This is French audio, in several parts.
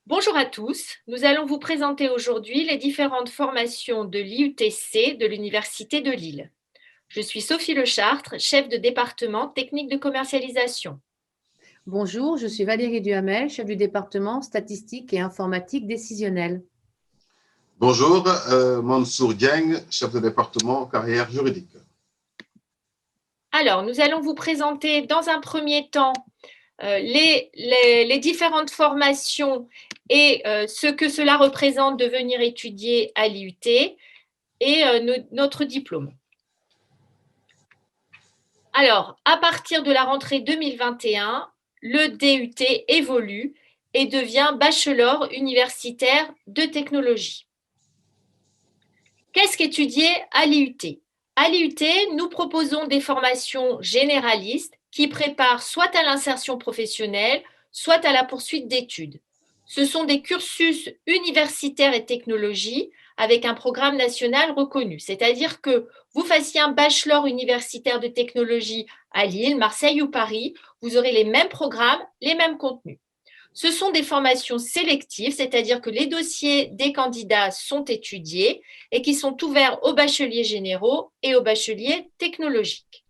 Bonjour à tous, nous allons vous présenter aujourd'hui les différentes formations de l'IUTC de l'Université de Lille. Je suis Sophie Lechartre, chef de département technique de commercialisation. Bonjour, je suis Valérie Duhamel, chef du département statistique et informatique décisionnelle. Bonjour, Mansour Dieng, chef de département carrière juridique. Alors, nous allons vous présenter dans un premier temps les différentes formations et ce que cela représente de venir étudier à l'IUT et notre diplôme. Alors, à partir de la rentrée 2021, le DUT évolue et devient bachelor universitaire de technologie. Qu'est-ce qu'étudier à l'IUT? À l'IUT, nous proposons des formations généralistes qui préparent soit à l'insertion professionnelle, soit à la poursuite d'études. Ce sont des cursus universitaires et technologie avec un programme national reconnu, c'est-à-dire que vous fassiez un bachelor universitaire de technologie à Lille, Marseille ou Paris, vous aurez les mêmes programmes, les mêmes contenus. Ce sont des formations sélectives, c'est-à-dire que les dossiers des candidats sont étudiés et qui sont ouverts aux bacheliers généraux et aux bacheliers technologiques.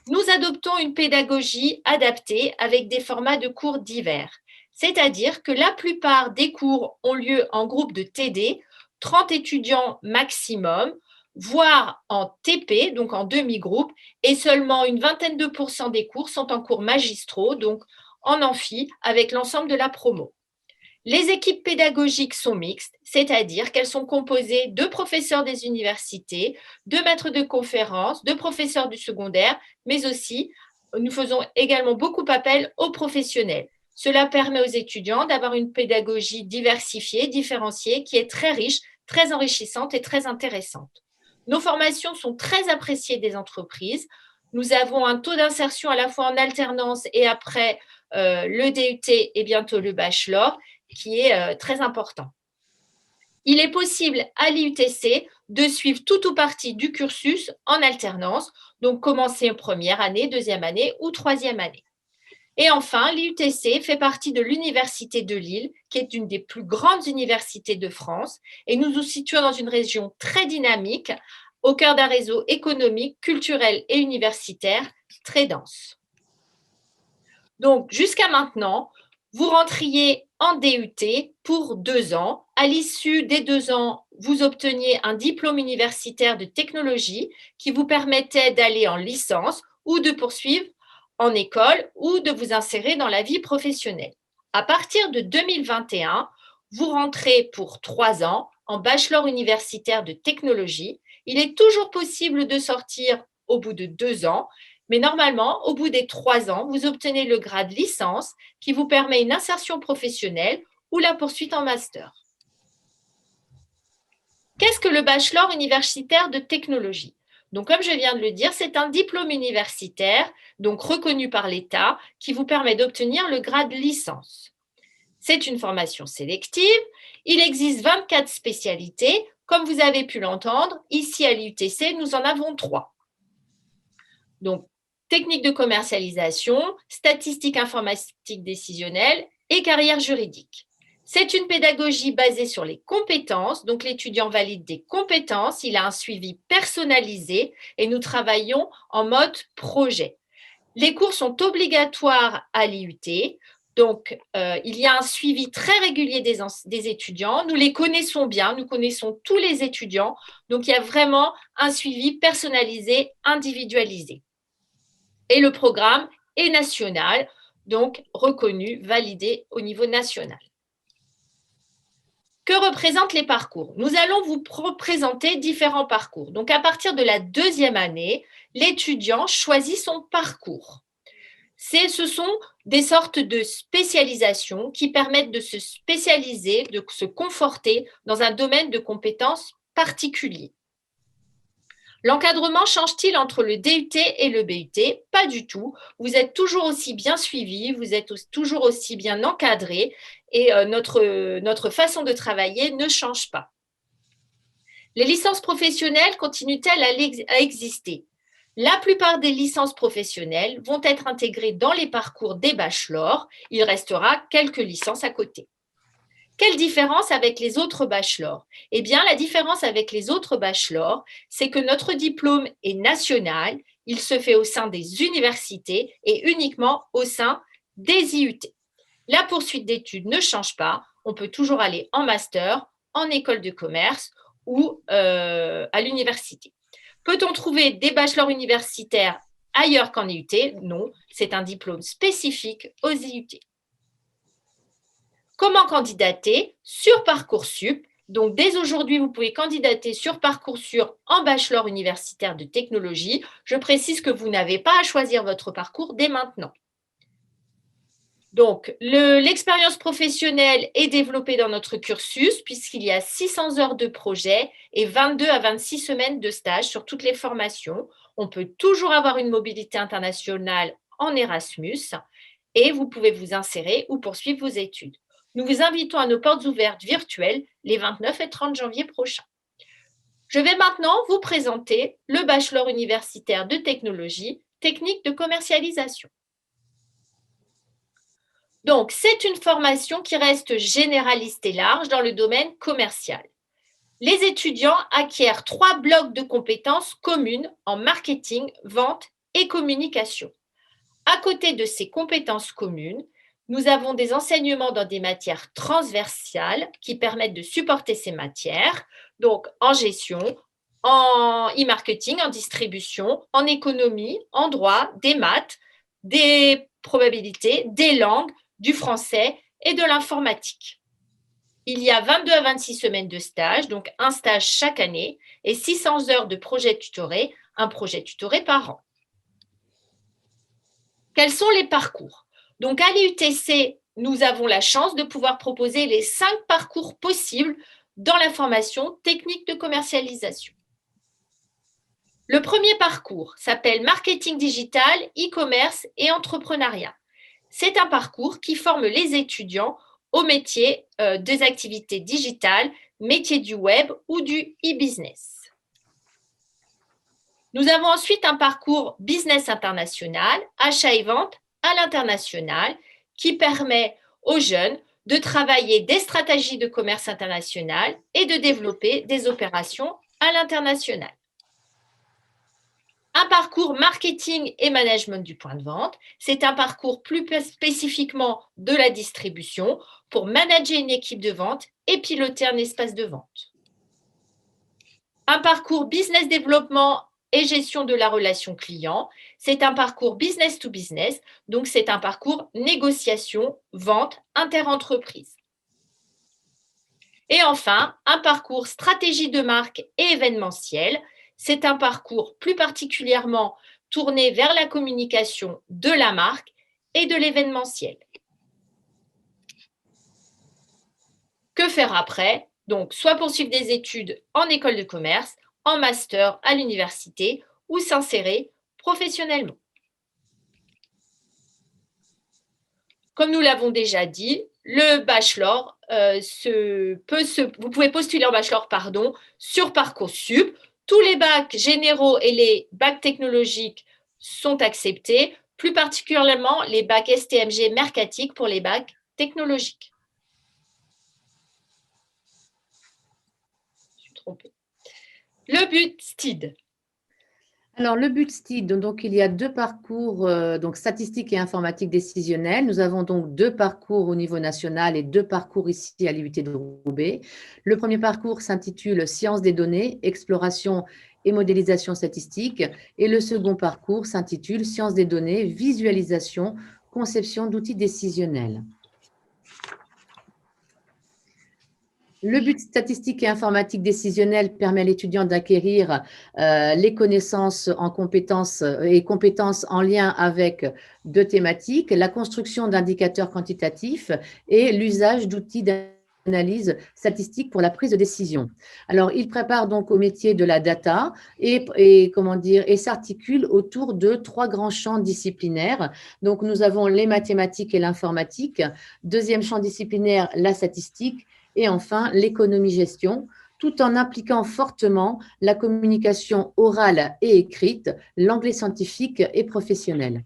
Nous adoptons une pédagogie adaptée avec des formats de cours divers, c'est-à-dire que la plupart des cours ont lieu en groupe de TD, 30 étudiants maximum, voire en TP, donc en demi-groupe, et seulement une vingtaine de % des cours sont en cours magistraux, donc en amphi, avec l'ensemble de la promo. Les équipes pédagogiques sont mixtes, c'est-à-dire qu'elles sont composées de professeurs des universités, de maîtres de conférences, de professeurs du secondaire, mais aussi, nous faisons également beaucoup appel aux professionnels. Cela permet aux étudiants d'avoir une pédagogie diversifiée, différenciée, qui est très riche, très enrichissante et très intéressante. Nos formations sont très appréciées des entreprises. Nous avons un taux d'insertion à la fois en alternance et après le DUT et bientôt le bachelor, qui est très important. Il est possible à l'IUTC de suivre tout ou partie du cursus en alternance, donc commencer en première année, deuxième année ou troisième année. Et enfin, l'IUTC fait partie de l'Université de Lille, qui est une des plus grandes universités de France, et nous nous situons dans une région très dynamique, au cœur d'un réseau économique, culturel et universitaire très dense. Donc, jusqu'à maintenant, vous rentriez en DUT pour 2 ans. À l'issue des 2 ans, vous obteniez un diplôme universitaire de technologie qui vous permettait d'aller en licence ou de poursuivre en école ou de vous insérer dans la vie professionnelle. À partir de 2021, vous rentrez pour 3 ans en bachelor universitaire de technologie. Il est toujours possible de sortir au bout de 2 ans, mais normalement, au bout des 3 ans, vous obtenez le grade licence qui vous permet une insertion professionnelle ou la poursuite en master. Qu'est-ce que le bachelor universitaire de technologie? Donc, comme je viens de le dire, c'est un diplôme universitaire, donc reconnu par l'État, qui vous permet d'obtenir le grade licence. C'est une formation sélective. Il existe 24 spécialités. Comme vous avez pu l'entendre, ici à l'IUTC, nous en avons 3. Donc, technique de commercialisation, statistique informatique décisionnelle et carrière juridique. C'est une pédagogie basée sur les compétences, donc l'étudiant valide des compétences, il a un suivi personnalisé et nous travaillons en mode projet. Les cours sont obligatoires à l'IUT, donc il y a un suivi très régulier des étudiants, nous les connaissons bien, nous connaissons tous les étudiants, donc il y a vraiment un suivi personnalisé, individualisé. Et le programme est national, donc reconnu, validé au niveau national. Que représentent les parcours? Nous allons vous présenter différents parcours. Donc, à partir de la 2e année, l'étudiant choisit son parcours. Ce sont des sortes de spécialisations qui permettent de se spécialiser, de se conforter dans un domaine de compétences particulier. L'encadrement change-t-il entre le DUT et le BUT? Pas du tout. Vous êtes toujours aussi bien suivi, vous êtes toujours aussi bien encadré et notre façon de travailler ne change pas. Les licences professionnelles continuent-elles à exister? La plupart des licences professionnelles vont être intégrées dans les parcours des bachelors. Il restera quelques licences à côté. Quelle différence avec les autres bachelors? Eh bien, la différence avec les autres bachelors, c'est que notre diplôme est national, il se fait au sein des universités et uniquement au sein des IUT. La poursuite d'études ne change pas, on peut toujours aller en master, en école de commerce ou à l'université. Peut-on trouver des bachelors universitaires ailleurs qu'en IUT? Non, c'est un diplôme spécifique aux IUT. Comment candidater? Sur Parcoursup. Donc, dès aujourd'hui, vous pouvez candidater sur Parcoursup en bachelor universitaire de technologie. Je précise que vous n'avez pas à choisir votre parcours dès maintenant. Donc, l'expérience professionnelle est développée dans notre cursus puisqu'il y a 600 heures de projet et 22 à 26 semaines de stage sur toutes les formations. On peut toujours avoir une mobilité internationale en Erasmus et vous pouvez vous insérer ou poursuivre vos études. Nous vous invitons à nos portes ouvertes virtuelles les 29 et 30 janvier prochains. Je vais maintenant vous présenter le bachelor universitaire de technologie, technique de commercialisation. Donc, c'est une formation qui reste généraliste et large dans le domaine commercial. Les étudiants acquièrent 3 blocs de compétences communes en marketing, vente et communication. À côté de ces compétences communes, nous avons des enseignements dans des matières transversales qui permettent de supporter ces matières, donc en gestion, en e-marketing, en distribution, en économie, en droit, des maths, des probabilités, des langues, du français et de l'informatique. Il y a 22 à 26 semaines de stage, donc un stage chaque année, et 600 heures de projet tutoré, un projet tutoré par an. Quels sont les parcours? Donc, à l'IUTC, nous avons la chance de pouvoir proposer les 5 parcours possibles dans la formation technique de commercialisation. Le premier parcours s'appelle Marketing digital, e-commerce et entrepreneuriat. C'est un parcours qui forme les étudiants au métier des activités digitales, métier du web ou du e-business. Nous avons ensuite un parcours business international, achat et vente à l'international, qui permet aux jeunes de travailler des stratégies de commerce international et de développer des opérations à l'international. Un parcours marketing et management du point de vente, c'est un parcours plus spécifiquement de la distribution pour manager une équipe de vente et piloter un espace de vente. Un parcours business développement et gestion de la relation client, c'est un parcours business to business, donc c'est un parcours négociation, vente, interentreprise. Et enfin, un parcours stratégie de marque et événementiel, c'est un parcours plus particulièrement tourné vers la communication de la marque et de l'événementiel. Que faire après? Donc, soit poursuivre des études en école de commerce, en master à l'université ou s'insérer professionnellement. Comme nous l'avons déjà dit, le bachelor, vous pouvez postuler en bachelor sur Parcoursup. Tous les bacs généraux et les bacs technologiques sont acceptés, plus particulièrement les bacs STMG mercatique pour les bacs technologiques. Je suis trompée. Le but STID. Alors, le but STID, donc il y a 2 parcours, donc statistique et informatique décisionnelle. Nous avons donc 2 parcours au niveau national et 2 parcours ici à l'IUT de Roubaix. Le premier parcours s'intitule Sciences des données, exploration et modélisation statistique. Et le second parcours s'intitule Sciences des données, visualisation, conception d'outils décisionnels. Le but statistique et informatique décisionnelle permet à l'étudiant d'acquérir les connaissances en compétences et compétences en lien avec 2 thématiques, la construction d'indicateurs quantitatifs et l'usage d'outils d'analyse statistique pour la prise de décision. Alors, il prépare donc au métier de la data et s'articule autour de 3 grands champs disciplinaires. Donc, nous avons les mathématiques et l'informatique. Deuxième champ disciplinaire, la statistique. Et enfin, l'économie-gestion, tout en impliquant fortement la communication orale et écrite, l'anglais scientifique et professionnel.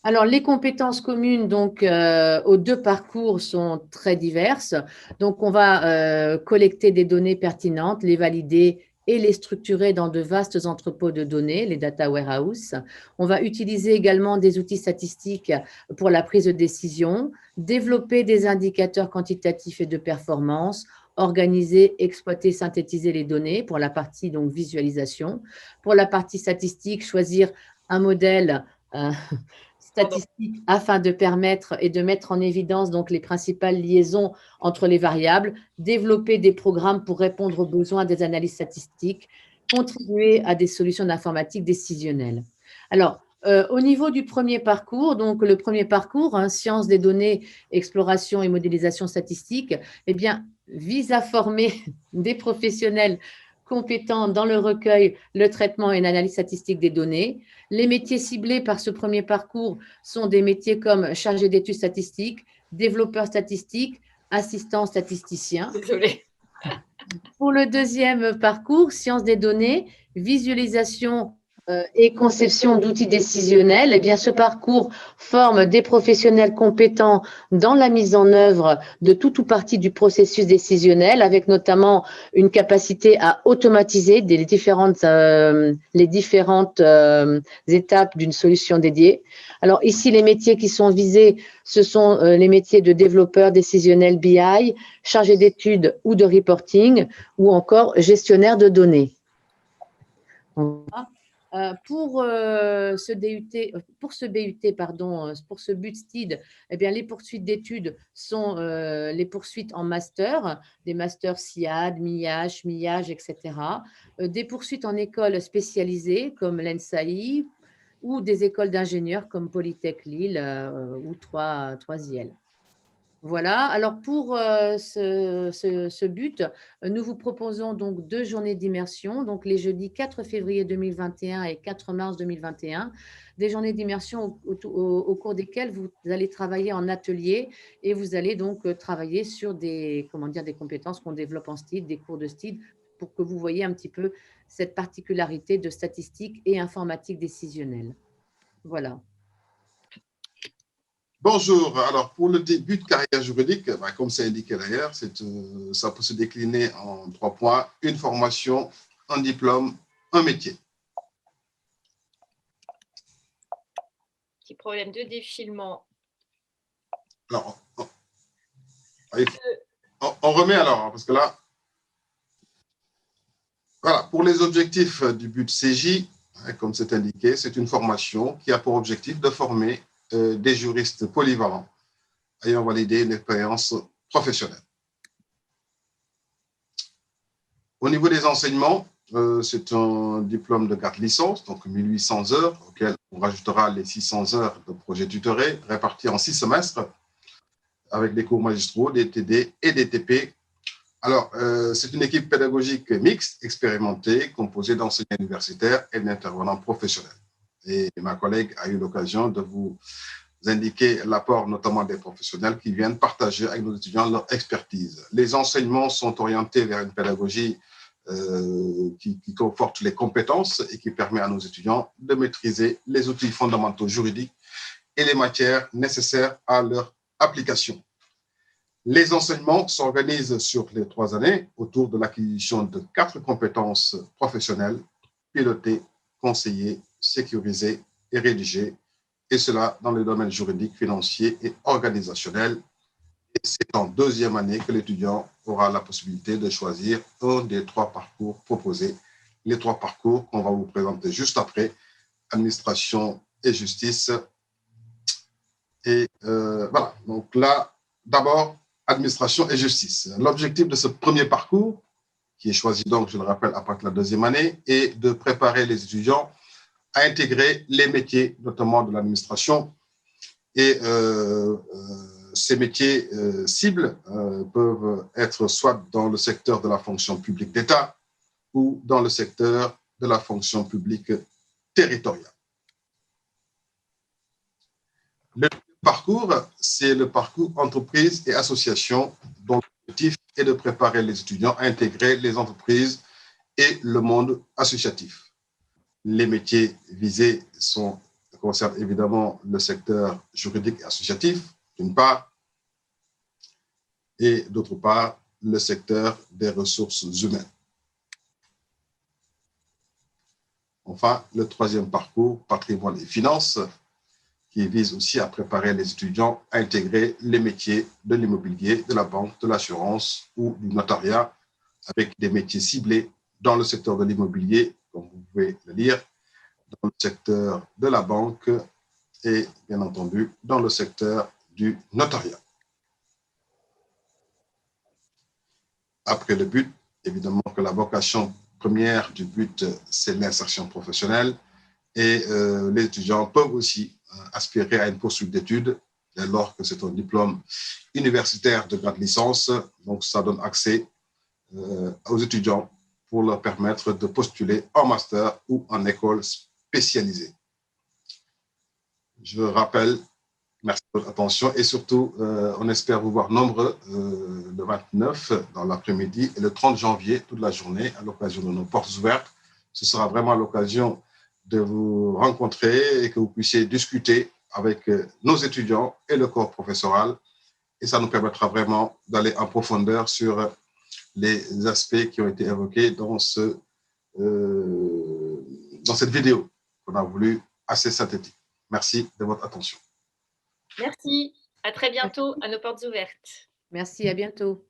Alors, les compétences communes donc, aux deux parcours sont très diverses. Donc, on va collecter des données pertinentes, les valider et les structurer dans de vastes entrepôts de données, les data warehouses. On va utiliser également des outils statistiques pour la prise de décision, développer des indicateurs quantitatifs et de performance, organiser, exploiter, synthétiser les données pour la partie donc, visualisation. Pour la partie statistique, choisir un modèle statistiques afin de permettre et de mettre en évidence donc les principales liaisons entre les variables, développer des programmes pour répondre aux besoins des analyses statistiques, contribuer à des solutions d'informatique décisionnelles. Alors, au niveau du premier parcours, donc le premier parcours, hein, sciences des données, exploration et modélisation statistique, eh bien, vise à former des professionnels compétents dans le recueil, le traitement et l'analyse statistique des données. Les métiers ciblés par ce premier parcours sont des métiers comme chargé d'études statistiques, développeur statistique, assistant statisticien. Désolée. Pour le deuxième parcours, sciences des données, visualisation et conception d'outils décisionnels, eh bien, ce parcours forme des professionnels compétents dans la mise en œuvre de tout ou partie du processus décisionnel, avec notamment une capacité à automatiser les différentes étapes d'une solution dédiée. Alors ici, les métiers qui sont visés, ce sont les métiers de développeur décisionnel BI, chargé d'études ou de reporting, ou encore gestionnaire de données. Pour ce BUT STID, eh bien, les poursuites d'études sont les poursuites en master, des masters SIAD, MIAGE, etc. Des poursuites en écoles spécialisées comme l'ENSAI ou des écoles d'ingénieurs comme Polytech Lille ou 3IL. Voilà, alors pour ce but, nous vous proposons donc 2 journées d'immersion, donc les jeudis 4 février 2021 et 4 mars 2021, des journées d'immersion au cours desquelles vous allez travailler en atelier et vous allez donc travailler sur des compétences qu'on développe en STID, des cours de STID, pour que vous voyez un petit peu cette particularité de statistique et informatique décisionnelle. Voilà. Bonjour. Alors, pour le début de carrière juridique, comme c'est indiqué d'ailleurs, ça peut se décliner en 3 points. Une formation, un diplôme, un métier. Petit problème de défilement. Alors, on remet alors, parce que là, voilà, pour les objectifs du but CJ, comme c'est indiqué, c'est une formation qui a pour objectif de former des juristes polyvalents ayant validé une expérience professionnelle. Au niveau des enseignements, c'est un diplôme de 4 licences, donc 1800 heures, auquel on rajoutera les 600 heures de projet tutoré, répartis en 6 semestres, avec des cours magistraux, des TD et des TP. Alors, c'est une équipe pédagogique mixte, expérimentée, composée d'enseignants universitaires et d'intervenants professionnels. Et ma collègue a eu l'occasion de vous indiquer l'apport notamment des professionnels qui viennent partager avec nos étudiants leur expertise. Les enseignements sont orientés vers une pédagogie qui conforte les compétences et qui permet à nos étudiants de maîtriser les outils fondamentaux juridiques et les matières nécessaires à leur application. Les enseignements s'organisent sur les 3 années autour de l'acquisition de 4 compétences professionnelles: piloter, conseiller, sécuriser et rédiger, et cela dans les domaines juridiques, financiers et organisationnels. Et c'est en 2e année que l'étudiant aura la possibilité de choisir un des 3 parcours proposés, les 3 parcours qu'on va vous présenter juste après: administration et justice. Et voilà, donc là, d'abord, administration et justice. L'objectif de ce premier parcours, qui est choisi donc, je le rappelle, à partir de la 2e année, est de préparer les étudiants à intégrer les métiers, notamment de l'administration. Et ces métiers cibles peuvent être soit dans le secteur de la fonction publique d'État ou dans le secteur de la fonction publique territoriale. Le parcours, c'est le parcours entreprise et association, dont l'objectif est de préparer les étudiants à intégrer les entreprises et le monde associatif. Les métiers visés sont concerne évidemment le secteur juridique et associatif, d'une part, et d'autre part, le secteur des ressources humaines. Enfin, le troisième parcours, patrimoine et finances, qui vise aussi à préparer les étudiants à intégrer les métiers de l'immobilier, de la banque, de l'assurance ou du notariat, avec des métiers ciblés dans le secteur de l'immobilier, comme vous pouvez le lire, dans le secteur de la banque et, bien entendu, dans le secteur du notariat. Après le but, évidemment que la vocation première du but, c'est l'insertion professionnelle et les étudiants peuvent aussi aspirer à une poursuite d'études dès lors que c'est un diplôme universitaire de grade licence. Donc, ça donne accès aux étudiants pour leur permettre de postuler en master ou en école spécialisée. Je rappelle, merci de votre attention et surtout, on espère vous voir nombreux le 29 dans l'après-midi et le 30 janvier, toute la journée, à l'occasion de nos portes ouvertes. Ce sera vraiment l'occasion de vous rencontrer et que vous puissiez discuter avec nos étudiants et le corps professoral. Et ça nous permettra vraiment d'aller en profondeur sur les aspects qui ont été évoqués dans cette vidéo qu'on a voulu assez synthétique. Merci de votre attention. Merci. À très bientôt à nos portes ouvertes. Merci, à bientôt.